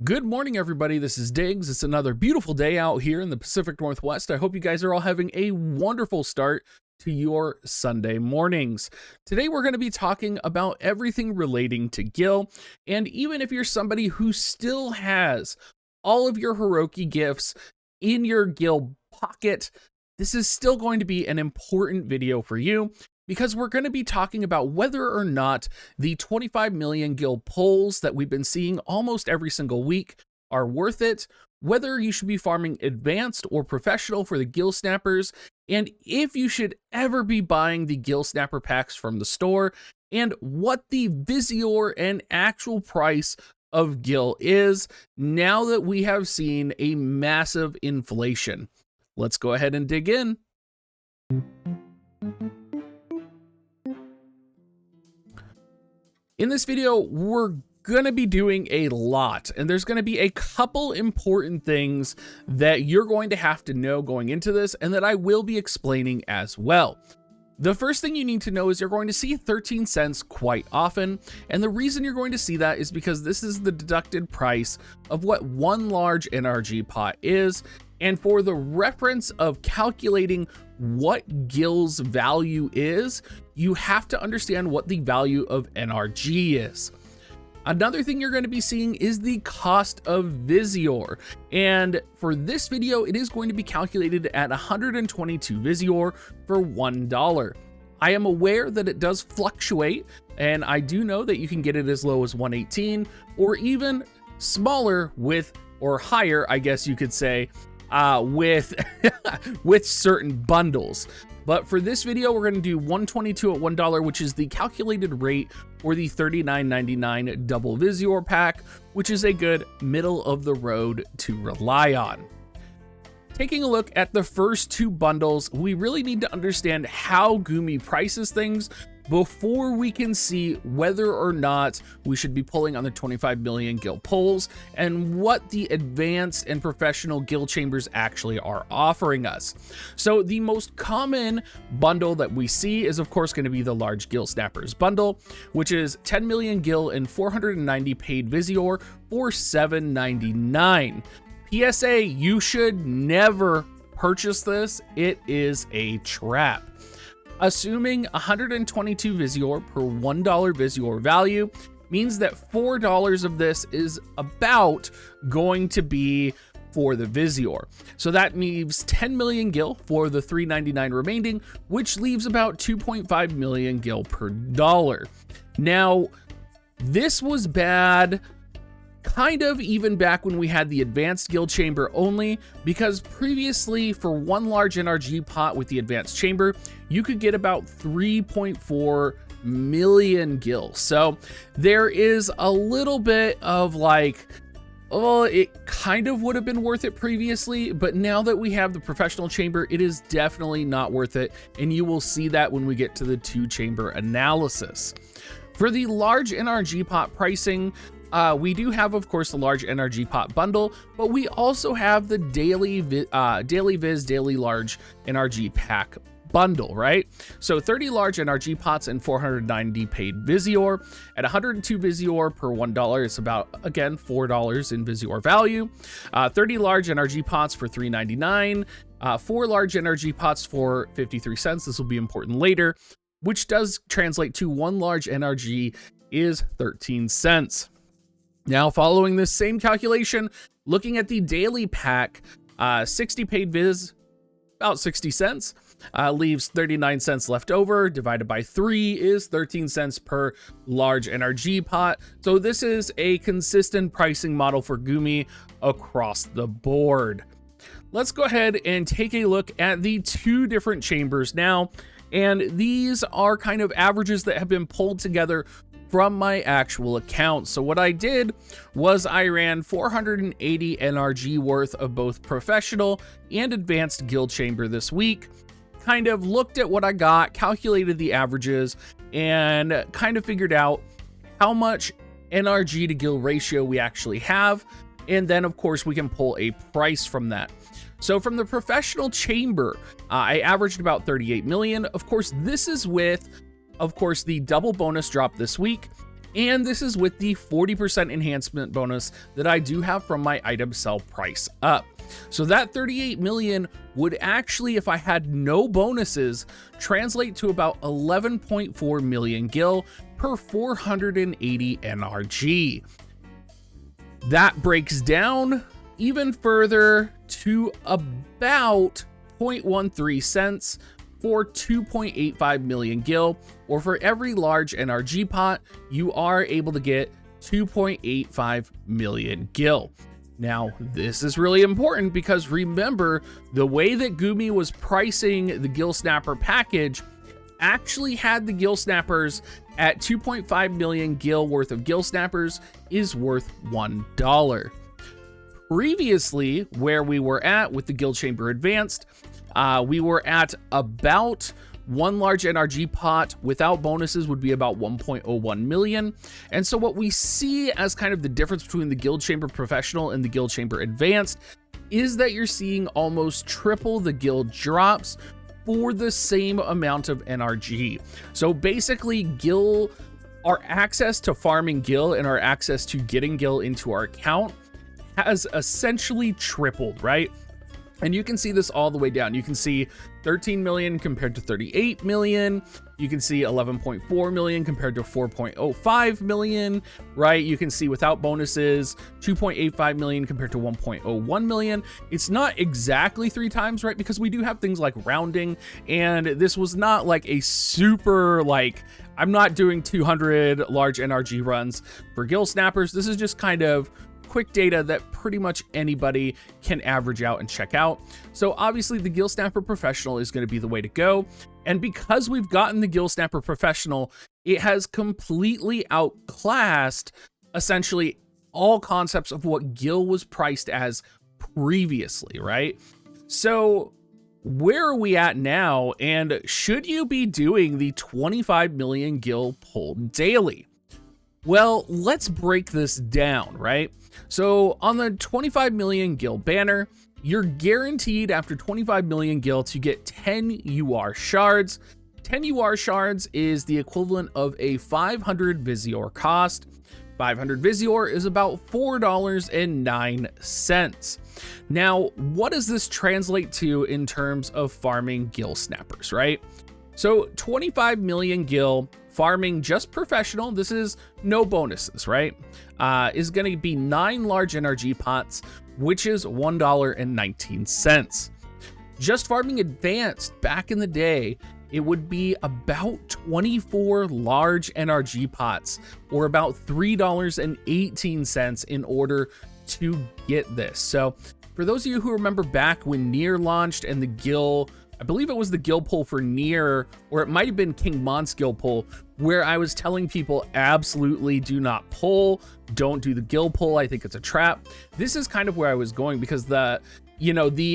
Good morning, everybody. This is Diggs. It's another beautiful day out here in the Pacific Northwest. I hope you guys are all having a wonderful start to your Sunday mornings. Today, we're going to be talking about everything relating to Gill. And even if you're somebody who still has all of your Heroki gifts in your Gill pocket, this is still going to be an important video for you, because we're going to be talking about whether or not the 25 million Gill pulls that we've been seeing almost every single week are worth it, whether you should be farming advanced or professional for the Gill snappers, and if you should ever be buying the Gill snapper packs from the store, and what the Visiore and actual price of Gill is now that we have seen a massive inflation. Let's go ahead and dig in. In this video, we're going to be doing a lot, and there's going to be a couple important things that you're going to have to know going into this, and that I will be explaining as well. The first thing you need to know is you're going to see 13 cents quite often, and the reason you're going to see that is because this is the deducted price of what one large NRG pot is, and for the reference of calculating what Gill's value is, you have to understand what the value of NRG is. Another thing you're going to be seeing is the cost of Visiore, and for this video, it is going to be calculated at 122 Visiore for $1. I am aware that it does fluctuate, and I do know that you can get it as low as 118, or even smaller with, or higher, I guess you could say, with with certain bundles. But for this video, we're going to do 122 at $1, which is the calculated rate for the $39.99 double Visiore pack, which is a good middle of the road to rely on. Taking a look at the first two bundles, we really need to understand how Gumi prices things before we can see whether or not we should be pulling on the 25 million Gill pulls and what the advanced and professional Gill chambers actually are offering us. So the most common bundle that we see is of course going to be the large Gill snappers bundle, which is 10 million Gill and 490 paid Visiore for $7.99. PSA, you should never purchase this. It is a trap. Assuming 122 Visiore per $1 Visiore value means that $4 of this is about going to be for the Visiore. So that leaves 10 million Gill for the $3.99 remaining, which leaves about 2.5 million Gill per dollar. Now, this was bad kind of even back when we had the advanced Gill chamber only, because previously for one large NRG pot with the advanced chamber, you could get about 3.4 million Gill. So there is a little bit of like, oh, it kind of would have been worth it previously, but now that we have the professional chamber, it is definitely not worth it. And you will see that when we get to the two chamber analysis. For the large NRG pot pricing, we do have, of course, the large NRG pot bundle, but we also have the daily large NRG pack bundle, right? So 30 large NRG pots and 490 paid Visiore. At 102 Visiore per $1, it's about, again, $4 in Visiore value. 30 large NRG pots for $3.99. 4 large NRG pots for 53 cents. This will be important later, which does translate to one large NRG is 13 cents. Now, following this same calculation, looking at the daily pack, 60 paid Viz, about 60 cents, leaves 39 cents left over, divided by 3 is 13 cents per large NRG pot. So this is a consistent pricing model for Gumi across the board. Let's go ahead and take a look at the two different chambers now. And these are kind of averages that have been pulled together from my actual account. So what I did was I ran 480 NRG worth of both professional and advanced Gill chamber this week, kind of looked at what I got, calculated the averages, and kind of figured out how much NRG to Gill ratio we actually have. And then of course we can pull a price from that. So from the professional chamber, I averaged about 38 million. Of course, this is with, of course, the double bonus drop this week. And this is with the 40% enhancement bonus that I do have from my item sell price up. So that 38 million would actually, if I had no bonuses, translate to about 11.4 million Gill per 480 NRG. That breaks down even further to about 0.13 cents for 2.85 million Gill, or for every large NRG pot, you are able to get 2.85 million Gill. Now, this is really important because remember, the way that Gumi was pricing the Gill Snapper package actually had the Gill Snappers at 2.5 million Gill worth of Gill Snappers is worth $1. Previously, where we were at with the Gill Chamber Advanced, we were at about one large NRG pot without bonuses would be about 1.01 million. And so what we see as kind of the difference between the Gill Chamber Professional and the Gill Chamber Advanced is that you're seeing almost triple the Gill drops for the same amount of NRG. So basically, Gill, our access to farming Gill and our access to getting Gill into our account has essentially tripled, right? And you can see this all the way down. You can see 13 million compared to 38 million. You can see 11.4 million compared to 4.05 million, right? You can see without bonuses, 2.85 million compared to 1.01 million. It's not exactly 3 times, right? Because we do have things like rounding, and this was not like a super, like, I'm not doing 200 large NRG runs for Gill Snappers. This is just kind of quick data that pretty much anybody can average out and check out. So obviously the Gill Snapper Professional is going to be the way to go. And because we've gotten the Gill Snapper Professional, it has completely outclassed essentially all concepts of what Gill was priced as previously, right? So where are we at now? And should you be doing the 25 million Gill pull daily? Well, let's break this down, right? So on the 25 million Gill banner, you're guaranteed after 25 million Gill to get 10 UR shards. 10 UR shards is the equivalent of a 500 Visiore cost. 500 Visiore is about $4.09. Now, what does this translate to in terms of farming Gill Snappers, right? So 25 million Gill farming just professional, this is no bonuses, right? Is going to be 9 large NRG pots, which is $1.19. Just farming advanced back in the day, it would be about 24 large NRG pots, or about $3.18 in order to get this. So for those of you who remember back when Nier launched and the Gill, I believe it was the Gill pull for Nier, or it might have been King Mont's Gill pull, where I was telling people absolutely do not pull, don't do the Gill pull, I think it's a trap. This is kind of where I was going, because the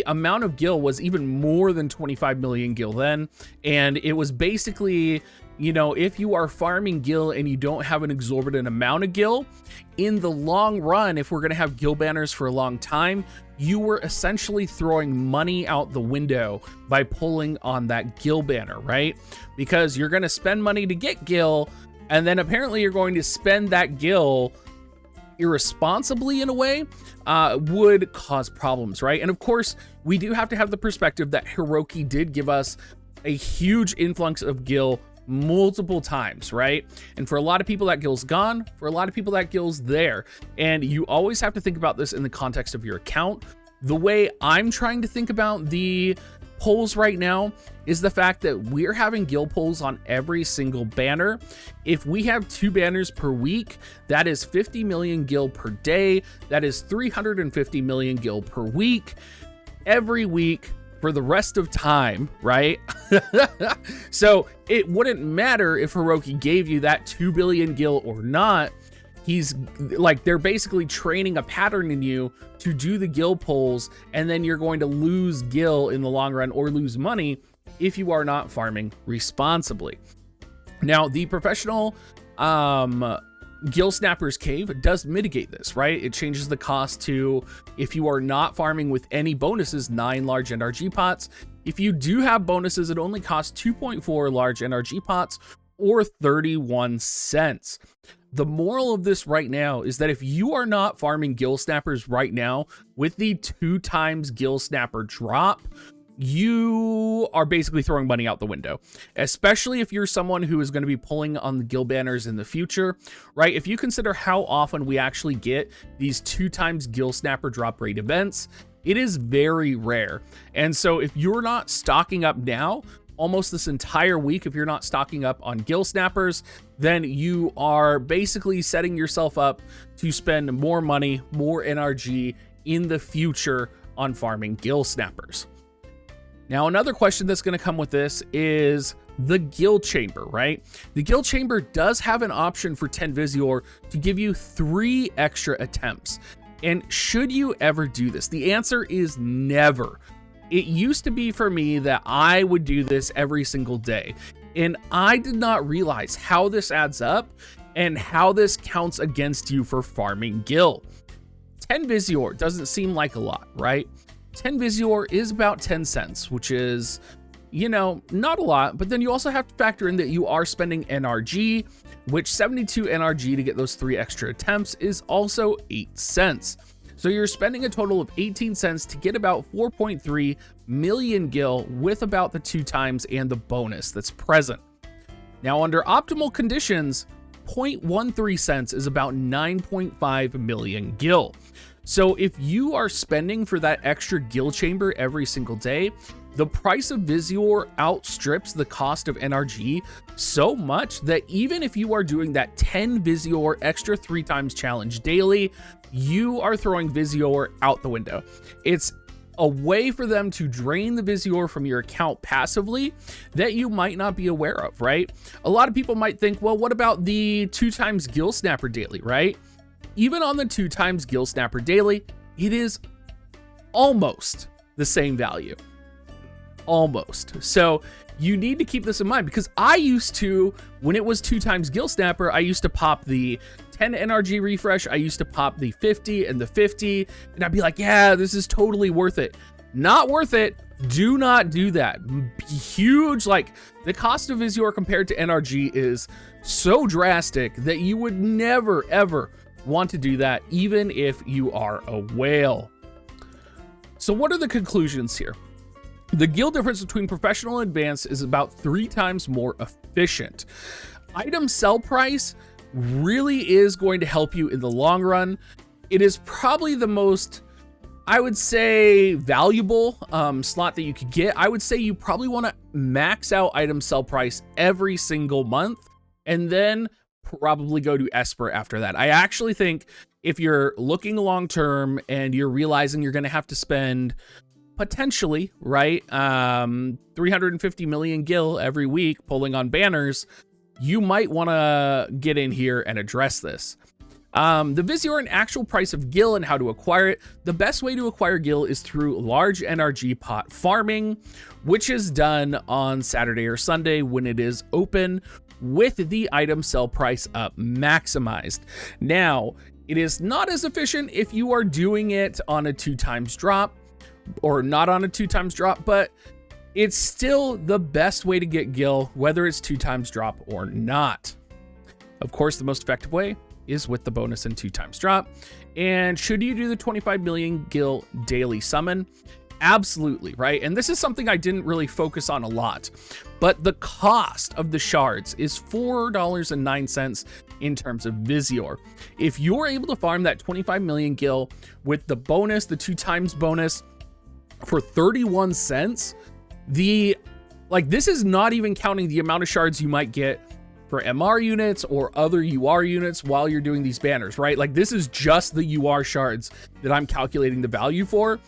amount of Gill was even more than 25 million Gill then, and it was basically, if you are farming Gill and you don't have an exorbitant amount of Gill, in the long run, if we're going to have Gill banners for a long time, you were essentially throwing money out the window by pulling on that Gill banner, right? Because you're going to spend money to get Gill, and then apparently you're going to spend that Gill irresponsibly in a way, would cause problems, right? And of course, we do have to have the perspective that Hiroki did give us a huge influx of Gill multiple times, right? And for a lot of people that Gill's gone, for a lot of people that Gill's there. And you always have to think about this in the context of your account. The way I'm trying to think about the polls right now is the fact that we're having Gill polls on every single banner. If we have 2 banners per week, that is 50 million Gill per day. That is 350 million Gill per week. Every week for the rest of time, right? So it wouldn't matter if Hiroki gave you that 2 billion Gill or not. He's like, they're basically training a pattern in you to do the Gill polls, and then you're going to lose Gill in the long run, or lose money if you are not farming responsibly. Now, the professional Gill Snappers Cave does mitigate this, right? It changes the cost to, if you are not farming with any bonuses, 9 large NRG pots. If you do have bonuses, it only costs 2.4 large NRG pots, or 31 cents. The moral of this right now is that if you are not farming Gill Snappers right now with the 2 times Gill Snapper drop, you are basically throwing money out the window, especially if you're someone who is going to be pulling on the Gill banners in the future, right? If you consider how often we actually get these 2 times Gill Snapper drop rate events, it is very rare. And so if you're not stocking up now, almost this entire week, if you're not stocking up on Gill Snappers, then you are basically setting yourself up to spend more money, more NRG in the future on farming Gill Snappers. Now, another question that's going to come with this is the Gill Chamber, right? The Gill Chamber does have an option for 10 Visiore to give you 3 extra attempts. And should you ever do this? The answer is never. It used to be for me that I would do this every single day, and I did not realize how this adds up and how this counts against you for farming Gill. 10 Visiore doesn't seem like a lot, right? 10 Visiore is about 10 cents, which is, you know, not a lot, but then you also have to factor in that you are spending NRG, which 72 NRG to get those 3 extra attempts is also 8 cents. So you're spending a total of 18 cents to get about 4.3 million Gill with about the 2 times and the bonus that's present. Now, under optimal conditions, 0.13 cents is about 9.5 million Gill. So if you are spending for that extra Gill Chamber every single day, the price of Visiore outstrips the cost of NRG so much that even if you are doing that 10 Visiore extra 3 times challenge daily, you are throwing Visiore out the window. It's a way for them to drain the Visiore from your account passively that you might not be aware of, right? A lot of people might think, well, what about the 2 times Gill Snapper daily, right? Even on the 2 times Gill Snapper daily, it is almost the same value. Almost. So you need to keep this in mind, because I used to, when it was 2 times Gill Snapper, I used to pop the 10 NRG refresh. I used to pop the 50 and the 50, and I'd be like, yeah, this is totally worth it. Not worth it. Do not do that. Huge, like the cost of Visiore compared to NRG is so drastic that you would never, ever want to do that, even if you are a whale. So what are the conclusions here? The Gill difference between professional and advanced is about 3 times more efficient. Item sell price really is going to help you in the long run. It is probably the most, I would say, valuable slot that you could get. I would say you probably want to max out item sell price every single month and then probably go to Esper after that. I actually think if you're looking long term and you're realizing you're going to have to spend potentially, right, 350 million Gill every week pulling on banners, you might want to get in here and address this. The Visiore and actual price of Gill and how to acquire it. The best way to acquire Gill is through large NRG pot farming, which is done on Saturday or Sunday when it is open with the item sell price up maximized. Now, it is not as efficient if you are doing it on a 2 times drop or not on a 2 times drop, but it's still the best way to get Gill, whether it's 2 times drop or not. Of course, the most effective way is with the bonus and 2 times drop. And should you do the 25 million Gill daily summon? Absolutely, right? And this is something I didn't really focus on a lot, but the cost of the shards is $4.09 in terms of Visiore. If you're able to farm that 25 million Gill with the bonus, the 2 times bonus for 31 cents, this is not even counting the amount of shards you might get for MR units or other UR units while you're doing these banners, right? Like, this is just the UR shards that I'm calculating the value for.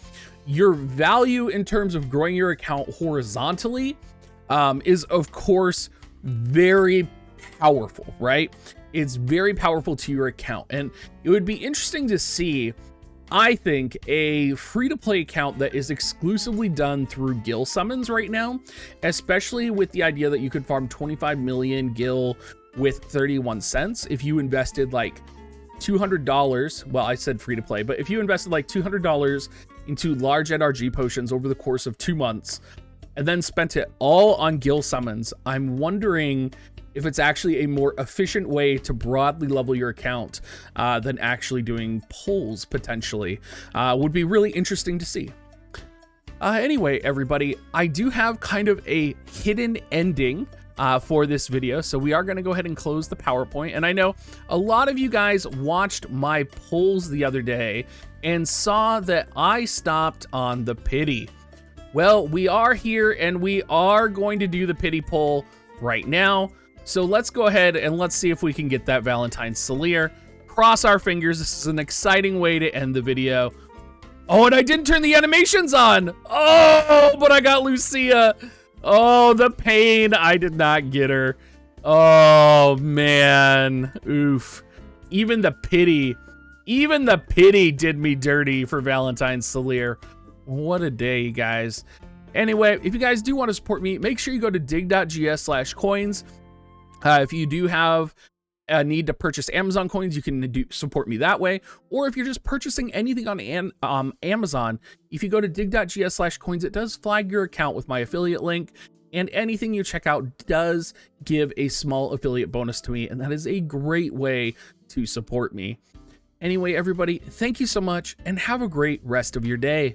Your value in terms of growing your account horizontally is, of course, very powerful, right? It's very powerful to your account. And it would be interesting to see, I think, a free-to-play account that is exclusively done through Gill summons right now, especially with the idea that you could farm 25 million Gill with 31 cents if you invested like $200. Well, I said free-to-play, but if you invested like $200 into large NRG potions over the course of 2 months and then spent it all on Gill summons, I'm wondering if it's actually a more efficient way to broadly level your account than actually doing polls potentially. Would be really interesting to see. Anyway, everybody, I do have kind of a hidden ending for this video, so we are going to go ahead and close the PowerPoint. And I know a lot of you guys watched my polls the other day and saw that I stopped on the pity. Well, we are here and we are going to do the pity poll right now. So let's go ahead and let's see if we can get that Valentine's Solier. Cross our fingers. This is an exciting way to end the video. Oh, and I didn't turn the animations on. Oh, but I got Lucia. Oh, the pain. I did not get her. Oh, man. Oof. Even the pity did me dirty for Valentine's Solier. What a day, you guys. Anyway, if you guys do want to support me, make sure you go to dig.gs/coins. If you do have a need to purchase Amazon coins, you can support me that way. Or if you're just purchasing anything on Amazon, if you go to dig.gs/coins, it does flag your account with my affiliate link. And anything you check out does give a small affiliate bonus to me. And that is a great way to support me. Anyway, everybody, thank you so much and have a great rest of your day.